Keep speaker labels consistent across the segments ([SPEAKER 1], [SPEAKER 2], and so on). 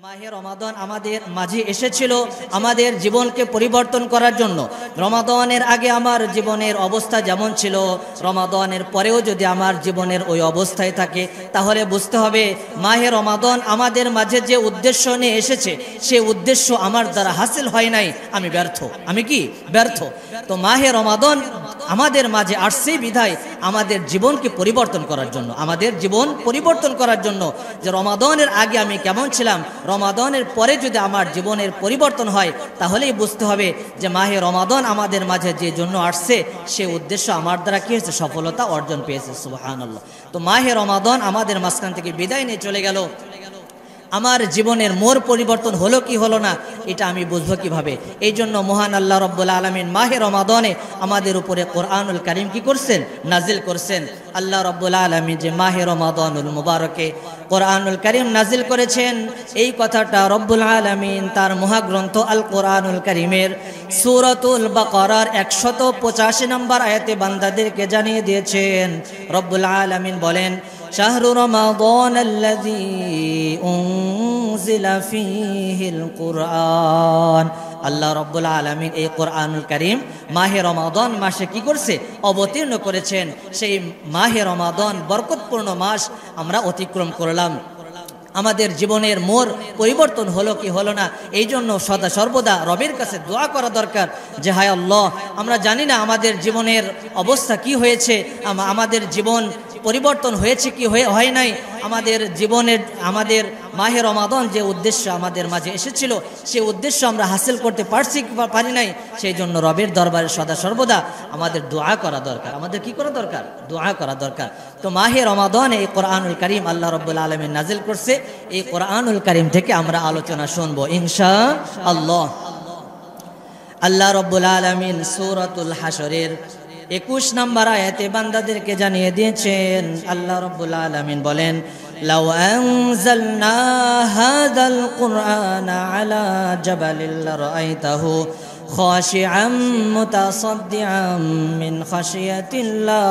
[SPEAKER 1] মাহে রমাদান আমাদের মাঝে এসেছিল আমাদের জীবনকে পরিবর্তন করার জন্য। রমাদানের আগে আমার জীবনের অবস্থা যেমন ছিল, রমাদানের পরেও যদি আমার জীবনের ওই অবস্থায় থাকে, তাহলে বুঝতে হবে মাহে রমাদান আমাদের মাঝে যে উদ্দেশ্য নিয়ে এসেছে, সে উদ্দেশ্য আমার দ্বারা হাসিল হয় নাই, আমি ব্যর্থ। আমি কি ব্যর্থ? তো মাহে রমাদান আমাদের মাঝে আসছে বিধায় আমাদের জীবনকে পরিবর্তন করার জন্য, আমাদের জীবন পরিবর্তন করার জন্য, যে রমাদানের আগে আমি কেমন ছিলাম, রমাদানের পরে যদি আমার জীবনের পরিবর্তন হয়, তাহলেই বুঝতে হবে যে মাহে রমাদান আমাদের মাঝে যে জন্য আসছে, সে উদ্দেশ্য আমার দ্বারা কি হয়েছে, সফলতা অর্জন পেয়েছে। সুবহানাল্লাহ। তো মাহে রমাদান আমাদের মাঝখান থেকে বিদায় নিয়ে চলে গেল, আমার জীবনের মোড় পরিবর্তন হলো কি হলো না, এটা আমি বুঝবো কিভাবে? এই জন্য মহান আল্লাহ রব্বুল আলামিন মাহে রমাদানে আমাদের উপরে কোরআনুল কারীম কি করছেন, নাজিল করছেন। আল্লাহ রব্বুল আলামিন যে মাহে রমাদানুল মুবারকে কোরআনুল কারীম নাজিল করেছেন, এই কথাটা রব্বুল আলামিন তার মহাগ্রন্থ আল কোরআনুল কারীমের সূরাতুল বাকারার 185 নম্বর আয়াতে বান্দাদেরকে জানিয়ে দিয়েছেন। রব্বুল আলামিন বলেন, শাহরু রমাদান আল্লাযী উনজিলা ফীহিল কুরআন। আল্লাহ রব্বুল আলামিন এই কোরআনুল কারীম মাহে রমাদান মাসে কি করছে, অবতীর্ণ করেছেন। সেই মাহে রমাদান বরকতপূর্ণ মাস আমরা অতিক্রম করলাম, আমাদের জীবনের মোড় পরিবর্তন হলো কি হলো না, এই জন্য সদা সর্বদা রবের কাছে দোয়া করা দরকার যে হায় আল্লাহ, আমরা জানি না আমাদের জীবনের অবস্থা কি হয়েছে, আমাদের জীবন পরিবর্তন হয়েছে কি হয় নাই, আমাদের জীবনের আমাদের মাহে রমাদান যে উদ্দেশ্য আমাদের মাঝে এসেছিল, সেই উদ্দেশ্য আমরা হাসিল করতে পারছি কি পারি নাই। সেই জন্য রবের দরবারে সদা সর্বদা আমাদের দোয়া করা দরকার। আমাদের কি করা দরকার? দোয়া করা দরকার। তো মাহে রমাদানে এই কোরআনুল কারীম আল্লাহ রাব্বুল আলামিন নাজিল করছে, এই কোরআনুল কারীম থেকে আমরা আলোচনা শুনবো ইনশাআল্লাহ। আল্লাহ রাব্বুল আলামিন সূরাতুল হাশরের 21 নম্বর আয়াতে বান্দাদেরকে জানিয়ে দিয়েছেন। আল্লাহ রাব্বুল আলামিন বলেন, লাউ আনজালনা হাযাল কুরআনা আলা জাবালিন লারাআইতাহু খাশিআম মুতাসাদ্দিআম মিন খাশিয়াতিল্লাহ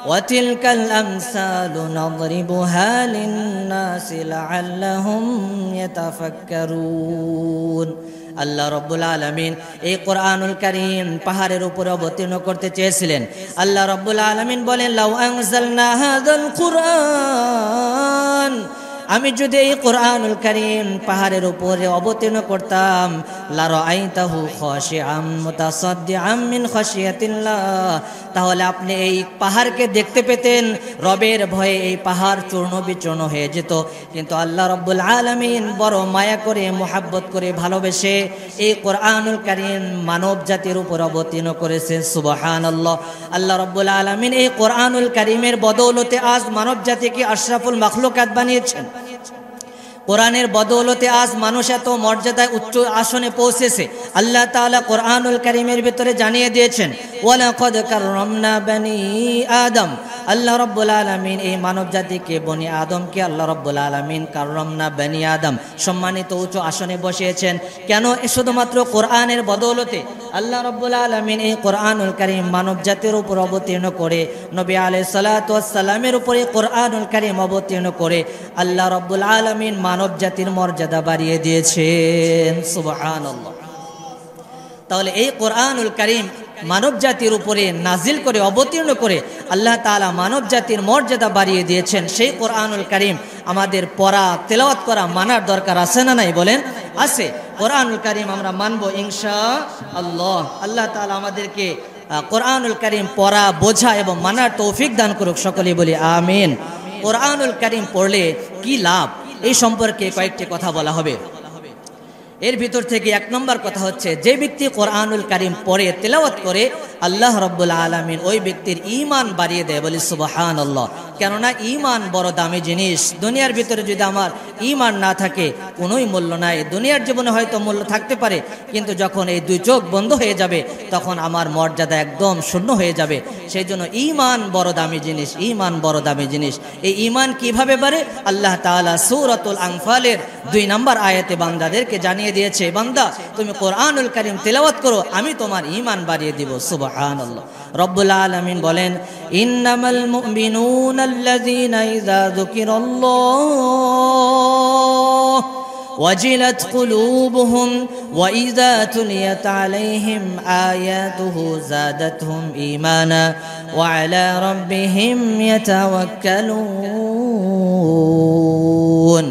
[SPEAKER 1] ওয়া তিলকাল আমসালু নাদরিবুহা লিন-নাসি লাআল্লাহুম ইয়াতাফাক্কারুন। আল্লাহ রব্বুল আলামিন এই কোরআনুল কারীম পাহাড়ের উপরে অবতীর্ণ করতে চেয়েছিলেন। আল্লাহ রব্বুল আলামিন বলেন, লাউ আনজালনা হাযাল কুরআন, আমি যদি এই কোরআনুল কারীম পাহাড়ের উপরে অবতীর্ণ করতাম, লারাআইতাহু খাশিআম মুতাসাদ্দিআম মিন খাশিয়াতিল্লাহ, তাহলে আপনি এই পাহাড়কে দেখতে পেতেন, রবের ভয়ে এই পাহাড় চূর্ণ বিচূর্ণ হয়ে যেত। কিন্তু আল্লাহ রাব্বুল আলামিন বড় মায়া করে, মুহাব্বত করে, ভালোবেসে এই কোরআনুল কারীম মানব জাতির উপর অবতীর্ণ করেছেন। সুবহানাল্লাহ। আল্লাহ রাব্বুল আলামিন এই কোরআনুল কারীমের বদৌলতে আজ মানব জাতিকে আশরাফুল মাখলুকাত বানিয়েছেন। কোরআনের বদৌলতে আজ মানুষ এত মর্যাদায় উচ্চ আসনে পৌঁছেছে। আল্লাহ তাআলা কোরআনুল কারীমের ভিতরে জানিয়ে দিয়েছেন, ওয়ালাকাদ কাররামনা বনি আদম। আল্লাহ রাব্বুল আলামিন এই মানব জাতিকে, বনি আদমকে আল্লাহ রাব্বুল আলামিন কাররামনা বনি আদম, সম্মানিত উচ্চ আসনে বসিয়েছেন। কেন? শুধুমাত্র কোরআনের বদৌলতে। আল্লাহ রাব্বুল আলামিন এই কোরআনুল কারীম মানব জাতির উপর অবতীর্ণ করে, নবী আলাইহিস সালাতু ওয়াস সালামের উপরে কোরআনুল কারীম অবতীর্ণ করে আল্লাহ রাব্বুল আলামিন মানব জাতির মর্যাদা বাড়িয়ে দিয়েছেন। সুবহানাল্লাহ। তাহলে এই কোরআনুল কারীম মানব জাতির উপরে নাজিল করে, অবতীর্ণ করে আল্লাহ তাআলা মানব জাতির মর্যাদা বাড়িয়ে দিয়েছেন। সেই কোরআনুল কারীম আমাদের পড়া, তেলাওয়াত করা, মানার দরকার আছে না নাই? বলেন, আছে। কোরআনুল কারীম আমরা মানবো ইনশাআল্লাহ। আল্লাহ তাআলা আমাদেরকে কোরআনুল কারীম পড়া, বোঝা এবং মানার তৌফিক দান করুক। সকলেই বলি আমিন। কোরআনুল কারীম পড়লে কি লাভ, এই সম্পর্কে কয়েকটি কথা বলা হবে। এর ভিতর থেকে 1 নম্বর কথা হচ্ছে, যে ব্যক্তি কোরআনুল কারীম পড়ে, তেলাওয়াত করে, আল্লাহ রাব্বুল আলামিন ওই ব্যক্তির ঈমান বাড়িয়ে দেয়। বলি সুবহানাল্লাহ। কেননা ঈমান বড় দামি জিনিস। দুনিয়ার ভিতরে যদি আমার ঈমান না থাকে, কোনোই মূল্য নাই। দুনিয়ার জীবনে হয়তো মূল্য থাকতে পারে, কিন্তু যখন এই দুই চোখ বন্ধ হয়ে যাবে, তখন আমার মর্যাদা একদম শূন্য হয়ে যাবে। সেই জন্য ঈমান বড় দামি জিনিস, ঈমান বড় দামি জিনিস। এই ঈমান কিভাবে বাড়ে? আল্লাহ তাআলা সূরাতুল আনফালের 2 নম্বর আয়াতে বান্দাদেরকে জানিয়ে দিয়েছে, বান্দা তুমি কোরআনুল কারীম তেলাওয়াত করো, আমি তোমার ঈমান বাড়িয়ে দিব। সুবহানাল্লাহ। রব্বুল আলামিন বলেন, ইন্নামাল মুমিনুনা আল্লাযীনা ইযা যুকিরাল্লাহ وجلت قلوبهم وإذا تليت عليهم آياته زادتهم إيمانا وعلى ربهم يتوكلون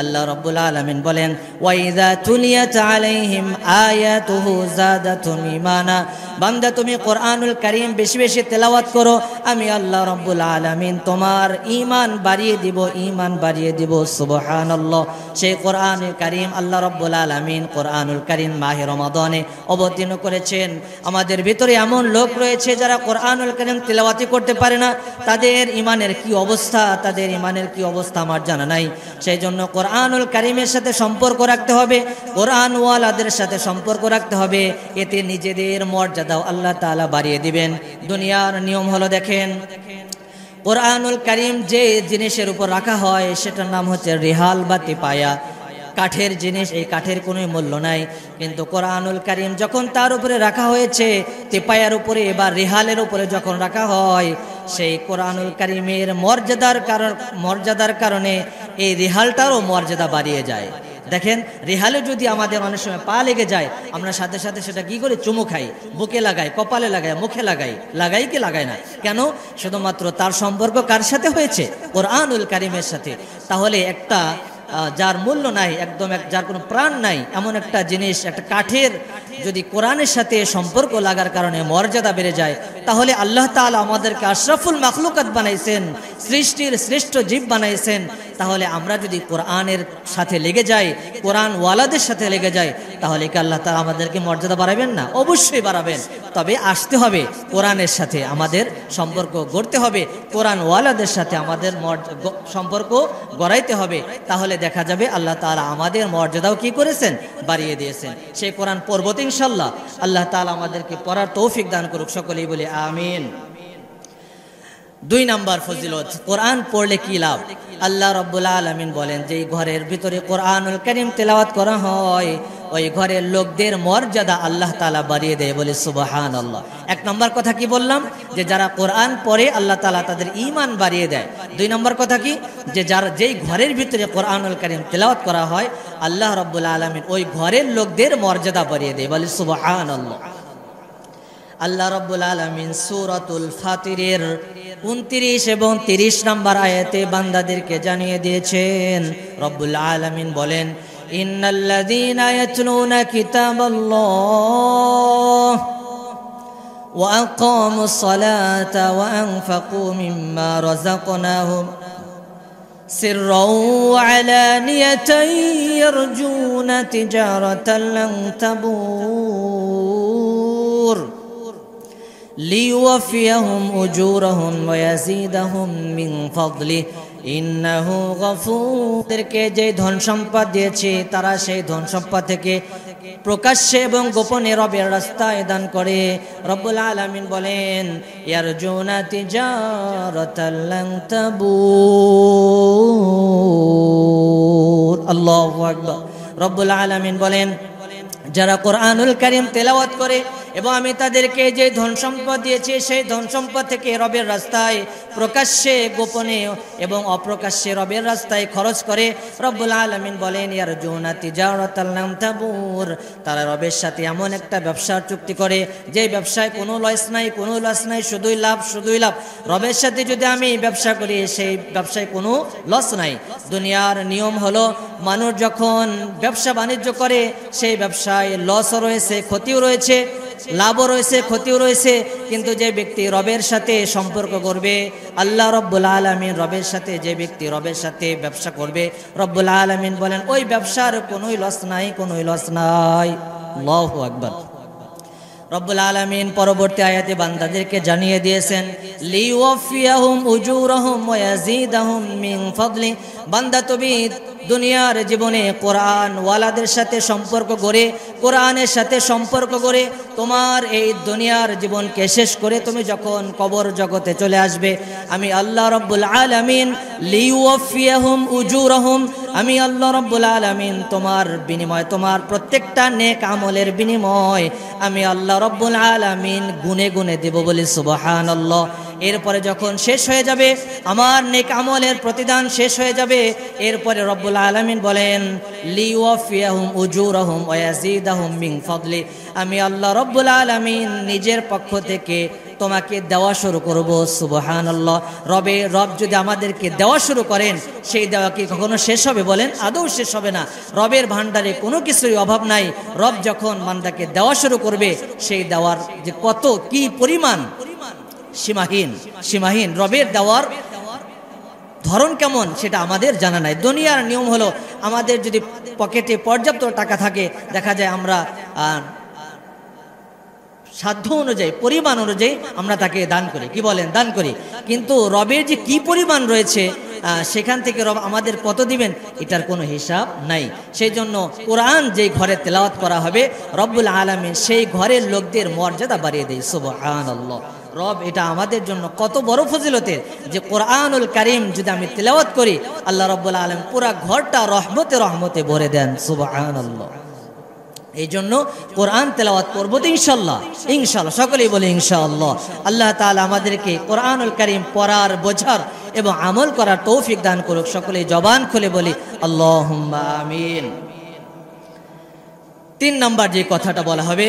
[SPEAKER 1] আল্লাহ রাব্বুল আলামিন বলেন ওয়াইযা তুলিয়াত আলাইহিম আয়াতুহু যাদাতুহুম ঈমানা বান্দা তুমি কোরআনুল কারীম বেশি বেশি তেলাওয়াত করো আমি আল্লাহ রাব্বুল আলামিন তোমার ঈমান বাড়িয়ে দিব সুবহানাল্লাহ সেই কোরআনুল কারীম আল্লাহ রাব্বুল আলামিন কোরআনুল কারীম মাহে রমাদানে অবতীর্ণ করেছেন আমাদের ভিতরে এমন লোক রয়েছে যারা কোরআনুল কারীম তেলাওয়াতই করতে পারে না তাদের ঈমানের কি অবস্থা আমার জানা নাই সেই জন্য কোরআনুল কারীমের সাথে সম্পর্ক রাখতে হবে কোরআন ওয়ালাদের সাথে সম্পর্ক রাখতে হবে এতে নিজেদের মর্যাদাও আল্লাহ তাআলা বাড়িয়ে দিবেন দুনিয়ার নিয়ম হলো দেখেন কোরআনুল কারীম যে জিনিসের উপর রাখা হয় সেটার নাম হচ্ছে রিহাল বা তিপায়া কাঠের জিনিস এই কাঠের কোনো মূল্য নাই কিন্তু কোরআনুল কারীম যখন তার উপরে রাখা হয়েছে তিপায়ার উপরে বা রিহালের উপরে যখন রাখা হয় সেই কোরআনুল কারীমের মর্যাদার কারণে এই রিহালটারও মর্যাদা বাড়িয়ে যায় দেখেন রিহালে যদি আমাদের অনেক সময় পা লেগে যায় আমরা সাথে সাথে সেটা কি করে চুমু খাই বুকে লাগাই কপালে লাগাই মুখে লাগাই কি লাগাই না কেন শুধুমাত্র তার সম্পর্ক কার সাথে হয়েছে কোরআনুল কারীমের সাথে তাহলে একটা যার মূল্য নাই একদম যার কোনো প্রাণ নাই এমন একটা জিনিস একটা কাঠের যদি কোরআনের সাথে সম্পর্ক লাগার কারণে মর্যাদা বেড়ে যায় তাহলে আল্লাহ তাআলা আমাদেরকে আশরাফুল মাখলুকাত বানাইছেন সৃষ্টির শ্রেষ্ঠ জীব বানাইছেন তাহলে আমরা যদি কোরআনের সাথে লেগে যাই কোরআন ওয়ালাদের সাথে লেগে যাই তাহলে কি আল্লাহ তাআলা আমাদেরকে মর্যাদা বাড়াবেন না অবশ্যই বাড়াবেন তবে আসতে হবে কোরআনের সাথে আমাদের সম্পর্ক গড়তে হবে কোরআন ওয়ালাদের সাথে আমাদের সম্পর্ক গড়াইতে হবে তাহলে দেখা যাবে আল্লাহ তাআলা আমাদের মর্যাদাও কি করেছেন বাড়িয়ে দিয়েছেন সেই কোরআন পড়ব ইনশাআল্লাহ আল্লাহ তাআলা আমাদেরকে পড়ার তৌফিক দান করুক সকলেই বলি আমিন 2 নাম্বার ফজিলত কোরআন পড়লে কি লাভ আল্লাহ রাব্বুল আলামিন বলেন যে ঘরের ভিতরে কোরআনুল কারীম তেলাওয়াত করা হয় ওই ঘরের লোকদের মর্যাদা আল্লাহ তাআলা বাড়িয়ে দেয় বলে সুবহানাল্লাহ 1 নম্বর কথা কি বললাম যে যারা কোরআন পড়ে আল্লাহ তাআলা তাদের ঈমান বাড়িয়ে দেয় 2 নম্বর কথা কি যে যেই ঘরের ভিতরে কোরআনুল কারীম তেলাওয়াত করা হয় আল্লাহ রাব্বুল আলামিন ওই ঘরের লোকদের মর্যাদা বাড়িয়ে দেয় বলে সুবহানাল্লাহ আল্লাহ রাব্বুল আলামিন সূরাতুল ফাতিরের 29 এবং 30 নম্বর আয়াতে বান্দাদেরকে জানিয়ে দিয়েছেন রব্বুল আলামিন বলেন ইন্নাল্লাযীনা ইয়াতলুনা কিতাবাল্লাহ ওয়া আকামুস সালাতা ওয়া আনফাকু মিম্মা রাযাকনাহুম সিররাও ওয়া আলানিয়াতান ইয়ারজুনা তিজারাতান লান তাবুর লিওয়াফিয়াহুম উজুরাহুম ওয়া ইয়াজিদাহুম মিন ফাদলিহি ইন্নাহু গফুরকে যে ধন সম্পদ দিয়েছে তারা সেই ধন সম্পদ থেকে প্রকাশ্যে এবং গোপনে রবের রাস্তায় দান করে রব্বুল আলামিন বলেন ইয়ারজুনা তিজারাতান লান তাবুর আল্লাহু আকবার রব্বুল আলামিন বলেন যারা কোরআনুল কারীম তেলাওয়াত করে এবং আমি তাদেরকে যে ধন সম্পদ দিয়েছি সেই ধন সম্পদ থেকে রবের রাস্তায় প্রকাশ্যে গোপনে এবং অপ্রকাশ্যে রবের রাস্তায় খরচ করে রব্বুল আলামিন বলেন ইয়ারজুনা তিজারাতান লান তাবুর তারা রবের সাথে এমন একটা ব্যবসার চুক্তি করে যে ব্যবসায় কোনো লস নাই শুধুই লাভ রবের সাথে যদি আমি ব্যবসা করি সেই ব্যবসায় কোনো লস নাই দুনিয়ার নিয়ম হলো মানুষ যখন ব্যবসা বাণিজ্য করে সেই ব্যবসায় লসও রয়েছে ক্ষতিও রয়েছে লাভও রয়েছে ক্ষতিও রয়েছে কিন্তু যে ব্যক্তি রবের সাথে সম্পর্ক করবে আল্লাহ রব্বুল আলামিন রবের সাথে যে ব্যক্তি রবের সাথে ব্যবসা করবে রব্বুল আলামিন বলেন ওই ব্যবসার কোনোই লস নাই আল্লাহু আকবার রব্বুল আলামিন পরবর্তী আয়াতে বান্দাদেরকে জানিয়ে দিয়েছেন লিওয়াফিয়াহুম উজুরাহুম ওয়া ইয়াজিদাহুম মিন ফাদলি বান্দা তুমি দুনিয়ার জীবনে কোরআন ওয়ালাদের সাথে সম্পর্ক গড়ে কোরআনের সাথে সম্পর্ক গড়ে তোমার এই দুনিয়ার জীবনকে শেষ করে তুমি যখন কবর জগতে চলে আসবে আমি আল্লাহ রব্বুল আলামিন লিওয়াফিয়াহুম উজুরাহুম আমি আল্লাহ রব্বুল আলামিন তোমার বিনিময় তোমার প্রত্যেকটা নেক আমলের বিনিময় আমি আল্লাহ রব্বুল আলামিন গুনে গুনে দেব বলি সুবহানাল্লাহ এরপরে যখন শেষ হয়ে যাবে, আমার নেক আমলের প্রতিদান শেষ হয়ে যাবে, এরপরে রব্বুল আলামিন বলেন লিওয়াফিয়াহুম উজুরাহুম ওয়া ইয়াজিদাহুম মিন ফাদলি, আমি আল্লাহ রব্বুল আলামিন নিজের পক্ষ থেকে তোমাকে দেওয়া শুরু করব। সুবহানাল্লাহ। রব যদি আমাদেরকে দেওয়া শুরু করেন, সেই দেওয়া কি কখনো শেষ হবে বলেন? আদৌ শেষ হবে না। রবের ভান্ডারে কোনো কিছুই অভাব নাই। রব যখন বান্দাকে দেওয়া শুরু করবে, সেই দেওয়ার যে কত কি পরিমাণ, সীমাহীন। রবের দেওয়ার ধরন কেমন সেটা আমাদের জানা নাই। দুনিয়ার নিয়ম হলো, আমাদের যদি পকেটে পর্যাপ্ত টাকা থাকে, দেখা যায় আমরা সাধ্য অনুযায়ী, পরিমাণ অনুযায়ী আমরা তাকে দান করি। কি বলেন? দান করি। কিন্তু রবের যে কি পরিমাণ রয়েছে, সেখান থেকে রব আমাদের কত দিবেন, এটার কোনো হিসাব নাই। সেই জন্য কোরআন যেই ঘরে তেলাওয়াত করা হবে, রব্বুল আলামিন সেই ঘরের লোকদের মর্যাদা বাড়িয়ে দেয়। সুবহানাল্লাহ। রব এটা আমাদের জন্য কত বড় ফজিলতের, যে কোরআনুল কারীম যদি আমি তেলাওয়াত করি, আল্লাহ রব্বুল আলামিন পুরা ঘরটা রহমতে ভরে দেন। সুবহানাল্লাহ। এই জন্য কোরআন তেলাওয়াত করবো তো ইনশাআল্লাহ। সকলেই বলে ইনশাআল্লাহ। আল্লাহ তাআলা আমাদেরকে কোরআনুল কারীম পড়ার, বোঝার এবং আমল করার তৌফিক দান করুক। সকলেই জবান খুলে বলি আল্লাহুম্মা আমিন। 3 নম্বর যে কথাটা বলা হবে,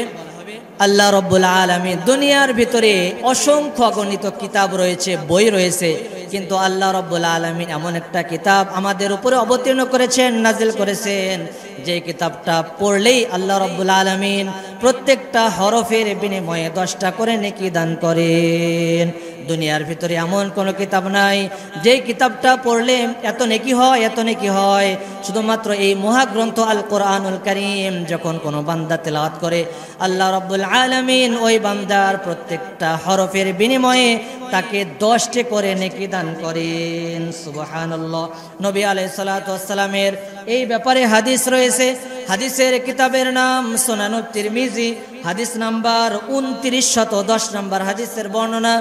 [SPEAKER 1] আল্লাহ রব্বুল আলামিন দুনিয়ার ভিতরে অসংখ্য অগণিত কিতাব রয়েছে, বই রয়েছে, কিন্তু আল্লাহ রব্বুল আলামিন এমন একটা কিতাব আমাদের উপরে অবতীর্ণ করেছেন, নাজিল করেছেন, যে কিতাবটা পড়লেই আল্লাহ রব্বুল আলামিন প্রত্যেকটা হরফের বিনিময়ে 10টা করে নেকি দান করেন। দুনিয়ার ভিতরে এমন কোনো কিতাব নাই যেই কিতাবটা পড়লে এত নেকি হয়। শুধুমাত্র এই মহাগ্রন্থ আল কোরআনুল কারীম যখন কোনো বান্দা তেলাওয়াত করে, আল্লাহ রাব্বুল আলামিন ওই বান্দার প্রত্যেকটা হরফের বিনিময়ে তাকে 10টি করে নেকি দান করেন। সুবহানাল্লাহ। নবী আলাইহিস সালাতু ওয়াস সালামের এই ব্যাপারে হাদিস রয়েছে। হাদিসের কিতাবের নাম সুনানুত তিরমিজি, হাদিস নাম্বার 2910 নম্বর হাদিসের বর্ণনা,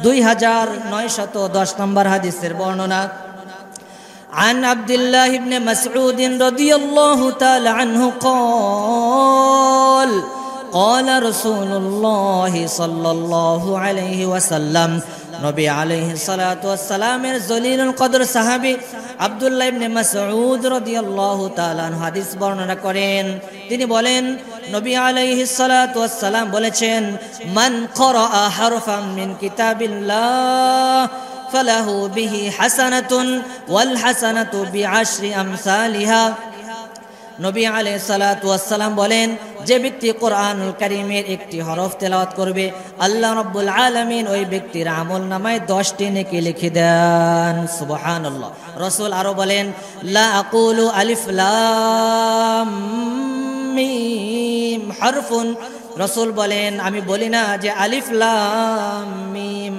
[SPEAKER 1] 2910 নম্বর হাদিসের বর্ণনা। عن عبد الله بن مسعود رضي الله تعالى عنه قال قال رسول الله صلى الله عليه وسلم, নবী আলাইহিস সালাতু ওয়াস সালামের জলিলুল কদর সাহাবী আব্দুল্লাহ ইবনে মাসউদ রাদিয়াল্লাহু তাআলা হাদিস বর্ণনা করেন। তিনি বলেন, নবী আলাইহিস সালাতু ওয়াস সালাম বলেছেন, মান ক্বারাআ হারফান মিন কিতাবিল্লাহ ফালাহু বিহি হাসানাতুন ওয়াল হাসানাতু বিআশরি আমসালিহা। নবী আলাইহিস সালাতু ওয়াস সালাম বলেন, যে ব্যক্তি কোরআনুল কারীমের একটি হরফ তেলাওয়াত করবে, আল্লাহ রাব্বুল আলামিন ওই ব্যক্তির আমলনামায় 10টি নেকি লিখে দেন। সুবহানাল্লাহ। রাসূল আরো বলেন, লা আকুলু আলিফ লাম মিম হারফুন। রাসূল বলেন, আমি বলি না যে আলিফ লাম মিম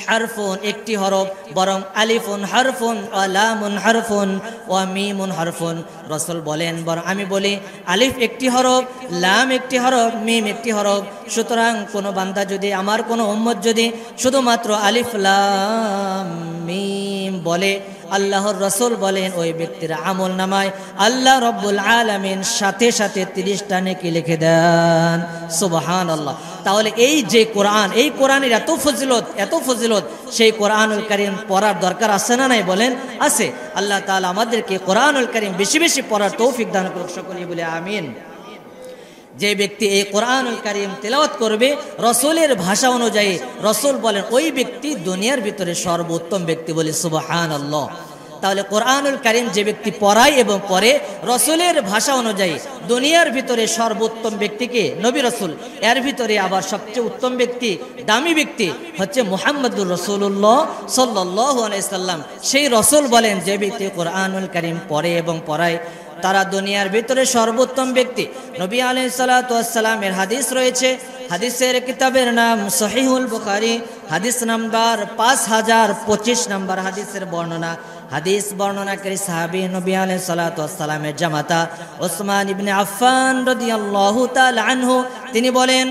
[SPEAKER 1] হারফুন একটি হরফ, বরং আলিফুন হারফুন ওয়া লামুন হারফুন ওয়া মিমুন হারফুন। রাসূল বলেন, বরং আমি বলি আলিফ একটি হরফ, লাম একটি হরফ, মিম একটি হরফ। সুতরাং কোনো বান্দা যদি, আমার কোনো উম্মত যদি শুধুমাত্র আলিফ লাম মিম বলে, আল্লাহর রাসূল বলেন ওই ব্যক্তির আমল নামায় আল্লাহ রাব্বুল আলামিন সাথে সাথে 30টা নেকি লিখে দেন। সুবহানাল্লাহ। তাহলে এই যে কোরআন, এই কোরআনের এত ফজিলত, সেই কোরআনুল কারীম পড়ার দরকার আছে না নাই বলেন? আছে। আল্লাহ তাআলা আমাদেরকে কোরআনুল কারীম বেশি বেশি পড়ার তৌফিক দান করুক। সকলেই বলে আমিন। যে ব্যক্তি এই কোরআনুল কারীম তেলাওয়াত করবে রাসূলের ভাষা অনুযায়ী, রাসূল বলেন ওই ব্যক্তি দুনিয়ার ভিতরে সর্বোত্তম ব্যক্তি বলে। সুবহানাল্লাহ। তাহলে কোরআনুল কারীম যে ব্যক্তি পড়ায় এবং পড়ে রাসূলের ভাষা অনুযায়ী, দুনিয়ার ভিতরে সর্বোত্তম ব্যক্তিকে নবী রাসূল, এর ভিতরে আবার সবচেয়ে উত্তম ব্যক্তি, দামি ব্যক্তি হচ্ছে মুহাম্মদুর রাসূলুল্লাহ সাল্লাল্লাহু আলাইহি সাল্লাম। সেই রাসূল বলেন, যে ব্যক্তি কোরআনুল কারীম পড়ে এবং পড়ায় তারা দুনিয়ার ভিতরে সর্বোত্তম ব্যক্তি। নবী আলাইহিস সালাতু ওয়াস সালামের হাদিস রয়েছে। হাদিসের কিতাবের নাম সহিহুল বুখারী, হাদিস নাম্বার 5025 নম্বর হাদিসের বর্ণনা। হাদিস বর্ণনাকারী সাহাবী নবী আলাইহিস সালাতু ওয়াস সালামের জামাতা ওসমান ইবনে আফফান রাদিয়াল্লাহু তাআলা আনহু, তিনি বলেন,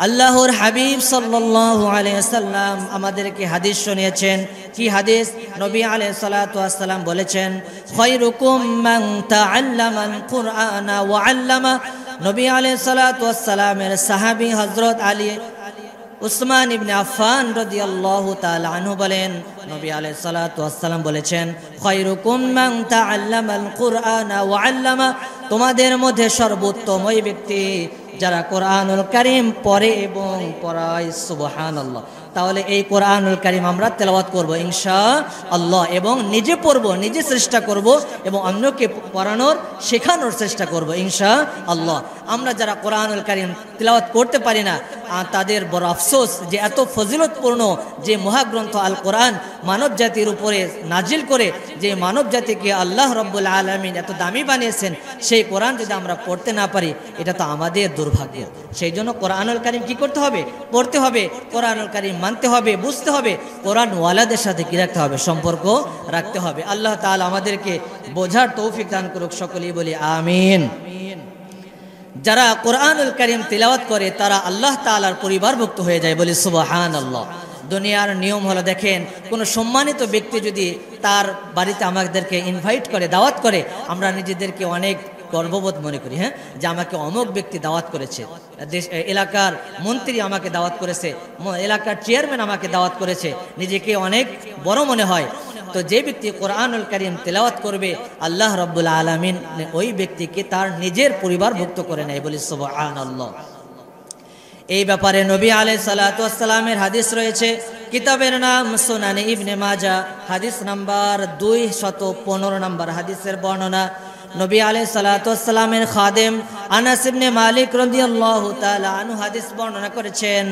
[SPEAKER 1] আল্লাহর হাবিব সাল্লাল্লাহু আলাইহি ওয়াসাল্লাম আমাদেরকে হাদিস শুনিয়েছেন। কি হাদিস? নবী আলাইহিস সালাতু ওয়াস সালাম বলেছেন, খায়রুকুম মান তাআল্লামাল কুরআনা ওয়া আল্লামা। নবী আলাইহিস সালাতু ওয়াস সালামের সাহাবী হযরত আলী উসমান ইবনে আফফান রাদিয়াল্লাহু তাআলা আনহু বলেন, নবী আলাইহিস সালাতু ওয়াস সালাম বলেছেন, খায়রুকুম মান তাআল্লামাল কুরআনা ওয়া আল্লামা, তোমাদের মধ্যে সর্বোত্তম ওই ব্যক্তি যারা কোরআনুল কারীম পড়ে এবং পড়ায়। সুবহানাল্লাহ। তাহলে এই কোরআনুল কারীম আমরা তেলাওয়াত করব ইনশাআল্লাহ, এবং নিজে পড়ব, নিজে চেষ্টা করব এবং অন্যকে পড়ানোর শেখানোর চেষ্টা করব ইনশাআল্লাহ। আমরা যারা কোরআনুল কারীম তেলাওয়াত করতে পারি না, তাদের বড় আফসোস যে এত ফজিলতপূর্ণ যে মহাগ্রন্থ আল কোরআন মানব জাতির উপরে নাজিল করে, যে মানব জাতিকে আল্লাহ রাব্বুল আলামিন এত দামি বানিয়েছেন, সেই কোরআন যদি আমরা পড়তে না পারি, এটা তো আমাদের দুর্ভাগ্য। সেই জন্য কোরআনুল কারীম কি করতে হবে? পড়তে হবে, কোরআনুল কারীম মানতে হবে, বুঝতে হবে, কোরআন ওয়ালাদের সাথে কি রাখতে হবে? সম্পর্ক রাখতে হবে। আল্লাহ তাআলা আমাদেরকে বোঝার তৌফিক দান করুক, সকলেই বলি আমিন। যারা কোরআনুল কারীম তিলাওয়াত করে তারা আল্লাহ তাআলার পরিবারভুক্ত হয়ে যায়, বলি সুবহানাল্লাহ। দুনিয়ার নিয়ম হলো, দেখেন, কোনো সম্মানিত ব্যক্তি যদি তার বাড়িতে আমাদেরকে ইনভাইট করে, দাওয়াত করে, আমরা নিজেদেরকে অনেক গর্ববোধ মনে করি, হ্যাঁ, যে আমাকে অমুক ব্যক্তি দাওয়াত করেছে, এলাকার মন্ত্রী আমাকে দাওয়াত করেছে, এলাকার চেয়ারম্যান আমাকে দাওয়াত করেছে, নিজেকে অনেক বড় মনে হয়। তো যে ব্যক্তি কোরআনুল কারীম তেলাওয়াত করবে, আল্লাহ রাব্বুল আলামিন ওই ব্যক্তিকে তার নিজের পরিবারভুক্ত করে নেয়, বলি সুবহানাল্লাহ। এই ব্যাপারে নবী আলাইহিস সালাতু ওয়াস সালামের হাদিস রয়েছে, কিতাবের নাম সুনানে ইবনে মাজাহ, হাদিস নাম্বার 215 নম্বর হাদিসের বর্ণনা। নবী আলাইহিস সালাতু ওয়াস সালামের খাদেম আনাস ইবনে মালিক রাদিয়াল্লাহু তাআলা আনহু হাদিস বর্ণনা করেছেন।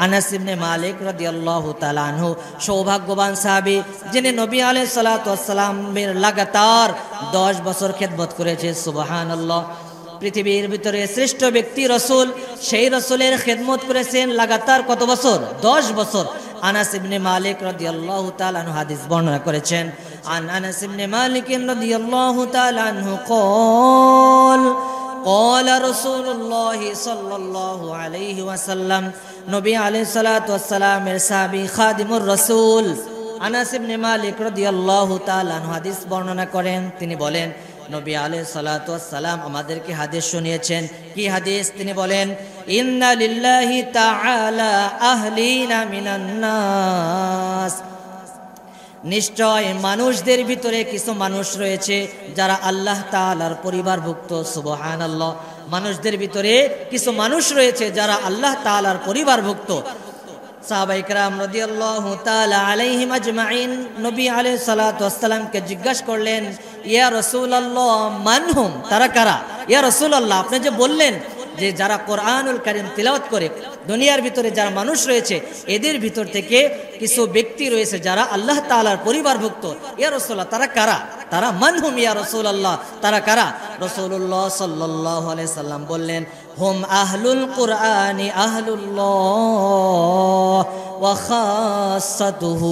[SPEAKER 1] আনাস ইবনে মালিক রাদিয়াল্লাহু তাআলা আনহু সৌভাগ্যবান সাহাবী, যিনি নবী আলাইহিস সালাতু ওয়াস সালামের লাগাতার 10 বছর খেদমত করেছে। সুবহানাল্লাহ। পৃথিবীর ভিতরে শ্রেষ্ঠ ব্যক্তি রাসূল, সেই রাসূলের খেদমত করেছেন লাগাতার কত বছর? 10 বছর। আনাস ইবনে মালিক রাদিয়াল্লাহু তাআলা আনহু হাদিস বর্ণনা করেছেন। আন আনাস ইবনে মালিক রাদিয়াল্লাহু তাআলা আনহু قال قال رسول الله صلى الله عليه وسلم, নবী আলাইহিস সালাতু ওয়াস সালামের সাহাবী খাদিমুর রাসূল আনাস ইবনে মালিক রাদিয়াল্লাহু তাআলা আনহু হাদিস বর্ণনা করেন। তিনি বলেন, নবী আলাইহিস সালাতু ওয়াস সালাম আমাদেরকে হাদিস শুনিয়েছেন। কি হাদিস? তিনি বলেন, ইন্না লিল্লাহি তাআলা আহলিনা মিনান নাস, নিশ্চয় মানুষদের ভিতরে কিছু মানুষ রয়েছে যারা আল্লাহ তাআলার পরিবারভুক্ত। সুবহানাল্লাহ। মানুষদের ভিতরে কিছু মানুষ রয়েছে যারা আল্লাহ তাআলার পরিবারভুক্ত। সাহাবায়ে কেরাম রাদিয়াল্লাহু তাআলা আলাইহিম আজমাইন নবী আলাইহিস সালাতু ওয়াস সালামকে জিজ্ঞাসা করলেন, ইয়া রাসূলুল্লাহ মানহুম, তারা কারা? ইয়া রাসূলুল্লাহ, আপনি যে বললেন যে যারা কোরআনুল কারীম তিলাওয়াত করে, দুনিয়ার ভিতরে যারা মানুষ রয়েছে এদের ভিতর থেকে কিছু ব্যক্তি রয়েছে যারা আল্লাহ তাআলার পরিবারভুক্ত, ইয়া রাসূলুল্লাহ তারা কারা? তারা মানহুম ইয়া রাসূলুল্লাহ, তারা কারা? রাসূলুল্লাহ সাল্লাল্লাহু আলাইহি সাল্লাম বললেন, হুম আহলুল কুরআনি আহলুল্লাহ ওয়া খাসাতুহু।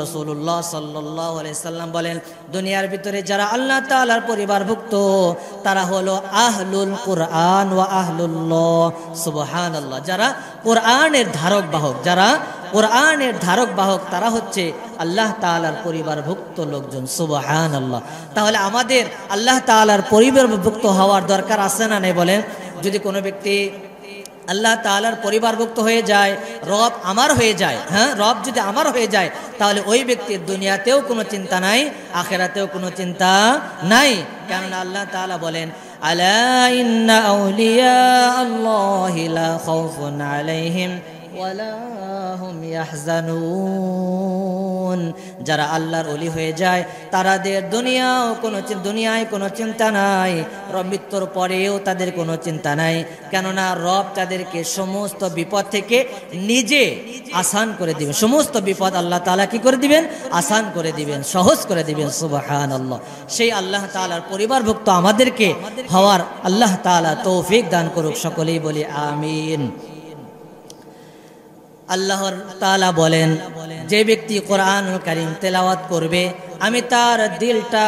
[SPEAKER 1] রাসূলুল্লাহ সাল্লাল্লাহু আলাইহি সাল্লাম বলেন, দুনিয়ার ভিতরে যারা আল্লাহ তাআলার পরিবারভুক্ত তারা হলো আহলুল কুরআন ওয়া আহলুল্লাহ। সুবহানাল্লাহ। যারা কোরআনের ধারক বাহক, যারা কোরআনের ধারক বাহক, তারা হচ্ছে আল্লাহ তাআলার পরিবারভুক্ত লোকজন। সুবহানাল্লাহ। তাহলে আমাদের আল্লাহ তাআলার পরিবারভুক্ত হওয়ার দরকার আছে না নেই? বলেন, যদি কোনো ব্যক্তি আল্লাহ তাআলার পরিবারভুক্ত হয়ে যায়, রব আমার হয়ে যায়, হ্যাঁ, রব যদি আমার হয়ে যায়, তাহলে ওই ব্যক্তির দুনিয়াতেও কোনো চিন্তা নাই, আখিরাতেও কোনো চিন্তা নাই। কেননা আল্লাহ তাআলা বলেন, আলা ইন্না আউলিয়া আল্লাহি লা খাউফুন আলাইহিম ওয়ালা হুম ইয়াহজানুন। যারা আল্লাহর ওলি হয়ে যায় তাদের দুনিয়ায় কোনো চিন্তা নাই, রব মৃত্যুর পরেও তাদের কোনো চিন্তা নাই। কেননা রব তাদেরকে সমস্ত বিপদ থেকে নিজে আসান করে দিবেন। সমস্ত বিপদ আল্লাহ তাআলা কি করে দিবেন? আসান করে দিবেন, সহজ করে দিবেন। সুবহানাল্লাহ। সেই আল্লাহ তাআলার পরিবারভুক্ত আমাদেরকে হওয়ার আল্লাহ তাআলা তৌফিক দান করুক, সকলেই বলি আমিন। আল্লাহ তাআলা বলেন, যে ব্যক্তি কোরআনুল কারীম তেলাওয়াত করবে আমি তার দিলটা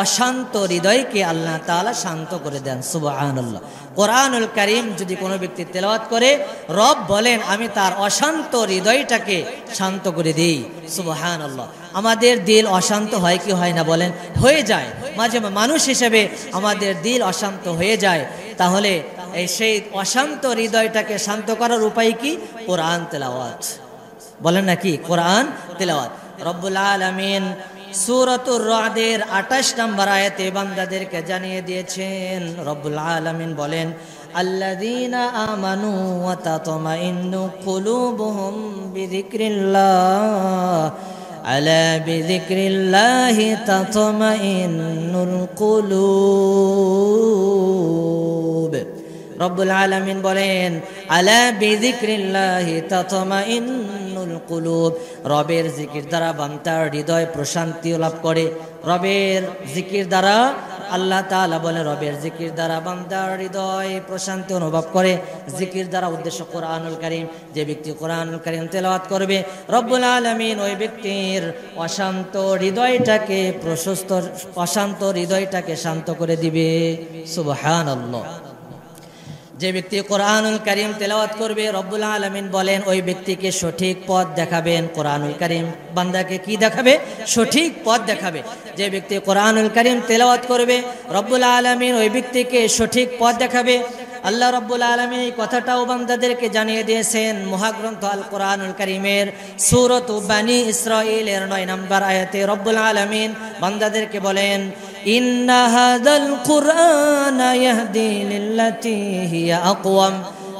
[SPEAKER 1] অশান্ত হৃদয়কে আল্লাহ তাআলা শান্ত করে দেন। সুবহানাল্লাহ। কোরআনুল কারীম যদি কোনো ব্যক্তি তেলাওয়াত করে, রব বলেন আমি তার অশান্ত হৃদয়টাকে শান্ত করে দিই। সুবহানাল্লাহ। আমাদের দিল অশান্ত হয় কি হয় না? বলেন, হয়ে যায়। মাঝে মানুষ হিসেবে আমাদের দিল অশান্ত হয়ে যায়। তাহলে সেই অশান্ত হৃদয়টাকে শান্ত করার উপায় কি? কোরআন তেলাওয়াত। বলেন নাকি? কোরআন তেলাওয়াত। রব্বুল আলামিন সূরাতুর রাদের 28 নম্বর আয়াতে বান্দাদেরকে জানিয়ে দিয়েছেন। রব্বুল আলামিন বলেন, আল্লাযীনা আমানু ওয়া তাতমাইন্নু কুলুবুহুম বিযিকরিল্লাহ আলা বিযিকরিল্লাহি তাতমাইন্নুল কুলুব। রব্বুল আলামিন বলেন, আলা বিযিকরিল্লাহি তাতমাইন্নুল কুলুব। রবের জিকির দ্বারা বান্দার হৃদয় প্রশান্তি লাভ করে। রবের জিকির দ্বারা, আল্লাহ তাআলা বলে, রবের জিকির দ্বারা বান্দার হৃদয় প্রশান্তি অনুভব করে। জিকির দ্বারা উদ্দেশ্য কোরআনুল কারীম। যে ব্যক্তি কোরআনুল কারীম তেলাওয়াত করবে, রব্বুল আলামিন ওই ব্যক্তির অশান্ত হৃদয়টাকে অশান্ত হৃদয়টাকে শান্ত করে দিবে। সুবহানাল্লাহ। যে ব্যক্তি কোরআনুল কারীম তেলাওয়াত করবে, রব্বুল আলামিন বলেন ওই ব্যক্তিকে সঠিক পথ দেখাবেন। কোরআনুল কারীম বান্দাকে কি দেখাবে? সঠিক পথ দেখাবে। যে ব্যক্তি কোরআনুল কারীম তেলাওয়াত করবে, রব্বুল আলামিন ওই ব্যক্তিকে সঠিক পথ দেখাবে। আল্লাহ রব্বুল আলামিন এই কথাটাও বান্দাদেরকে জানিয়ে দিয়েছেন মহাগ্রন্থ আল কোরআনুল কারীমের সূরাত বানী ইসরাঈলের 9 নম্বর আয়াতে। রব্বুল আলামিন বান্দাদেরকে বলেন, ইন্না হাযাল কুরআনা ইয়াহদি লিল্লাতী হিয়া আকওয়াম।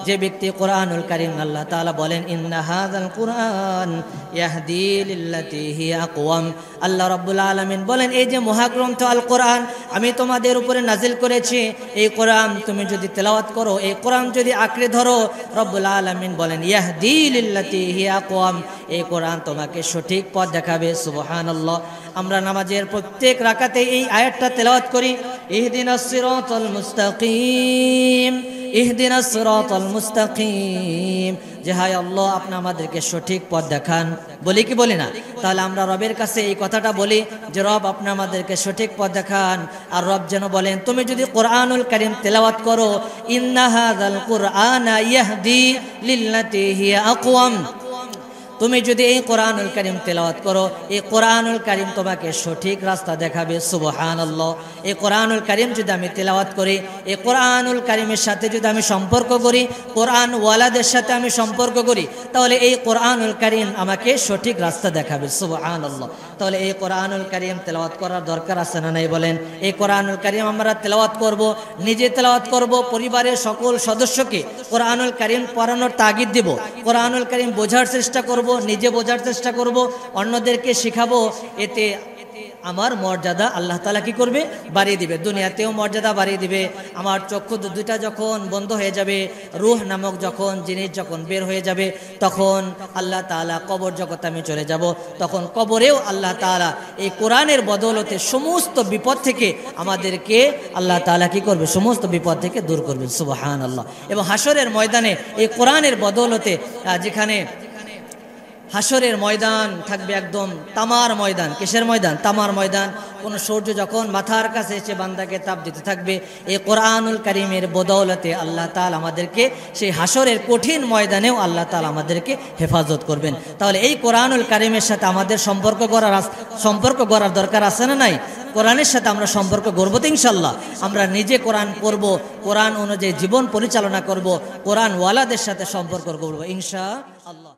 [SPEAKER 1] যে ব্যক্তি কোরআনুল কারীম, আল্লাহ তাআলা বলেন, ইন্না হাযাল কুরআন ইয়াহদি লিল্লাতী হিয়া আকওয়াম। আল্লাহ রাব্বুল আলামিন বলেন, এই যে মহাগ্রন্থ আল কোরআন আমি তোমাদের উপরে নাজিল করেছি, এই কোরআন তুমি যদি তেলাওয়াত করো, এই কোরআন যদি আঁকড়ে ধরো, রব্বুল আলামিন বলেন ইয়াহদি লিল্লাতী হিয়া আকওয়াম, এই কোরআন তোমাকে সঠিক পথ দেখাবে। সুবহানাল্লাহ। আমরা নামাজের প্রত্যেক রাকাতে এই আয়াতটা তেলাওয়াত করি, ইহদিনাস সিরাতাল মুস্তাকিম, ইহদিনাস সিরাতাল মুস্তাকিম। যে হায় আল্লাহ, আপনি আমাদেরকে সঠিক পথ দেখান। বলি কি বলি না? তাহলে আমরা রবের কাছে এই কথাটা বলি যে রব, আপনি আমাদেরকে সঠিক পথ দেখান। আর রব যেন বলেন, তুমি যদি কোরআনুল কারীম তেলাওয়াত করো, ইন্না হাযাল কুরআনা ইয়াহদি লিল্লাতী হিয়া আকওয়াম, তুমি যদি এই কোরআনুল কারীম তেলাওয়াত করো, এই কোরআনুল কারীম তোমাকে সঠিক রাস্তা দেখাবে। সুবহানাল্লাহ। এই কোরআনুল কারীম যদি আমি তেলাওয়াত করি, এই কোরআনুল কারীমের সাথে যদি আমি সম্পর্ক করি, কোরআন ওয়ালাদের সাথে আমি সম্পর্ক করি, তাহলে এই কোরআনুল কারীম আমাকে সঠিক রাস্তা দেখাবে। সুবহানাল্লাহ। তাহলে এই কোরআনুল কারীম তেলাওয়াত করার দরকার আছে না নাই বলেন? এই কোরআনুল কারীম আমরা তেলাওয়াত করব, নিজে তেলাওয়াত করব, পরিবারের সকল সদস্যকে কোরআনুল কারীম পড়ানোর তাগিদ দিব, কোরআনুল কারীম বোঝার চেষ্টা করব, নিজে বোঝার চেষ্টা করব, অন্যদেরকে শিখাবো। এতে আমার মর্যাদা আল্লাহ তাআলা কি করবে? বাড়িয়ে দিবে। দুনিয়াতেও মর্যাদা বাড়িয়ে দিবে। আমার চক্ষু দুইটা যখন বন্ধ হয়ে যাবে, রূহ নামক যখন জিনিস যখন বের হয়ে যাবে, তখন আল্লাহ তাআলা কবর জগতে আমি চলে যাব, তখন কবরেও আল্লাহ তাআলা এই কোরআনের বদৌলতে সমস্ত বিপদ থেকে আমাদেরকে আল্লাহ তাআলা কি করবে? সমস্ত বিপদ থেকে দূর করবে। সুবহানাল্লাহ। এবং হাসরের ময়দানে এই কোরআনের বদৌলতে, যেখানে হাসরের ময়দান থাকবে একদম তামার ময়দান। কিসের ময়দান? তামার ময়দান। কোন সূর্য যখন মাথার কাছে এসে বান্দাকে তাপ দিতে থাকবে, এই কোরআনুল কারীমের বদৌলতে আল্লাহ তাআলা আমাদেরকে সেই হাসরের কঠিন ময়দানেও আল্লাহ তাআলা আমাদেরকে হেফাজত করবেন। তাহলে এই কোরআনুল কারীমের সাথে আমাদের সম্পর্ক গড়ার দরকার আছে না নাই? কোরআনের সাথে আমরা সম্পর্ক গড়ব তো ইনশাআল্লাহ। আমরা নিজে কোরআন পড়ব, কোরআন অনুযায়ী জীবন পরিচালনা করব, কোরআন ওয়ালাদের সাথে সম্পর্ক গড়ব ইনশাআল্লাহ।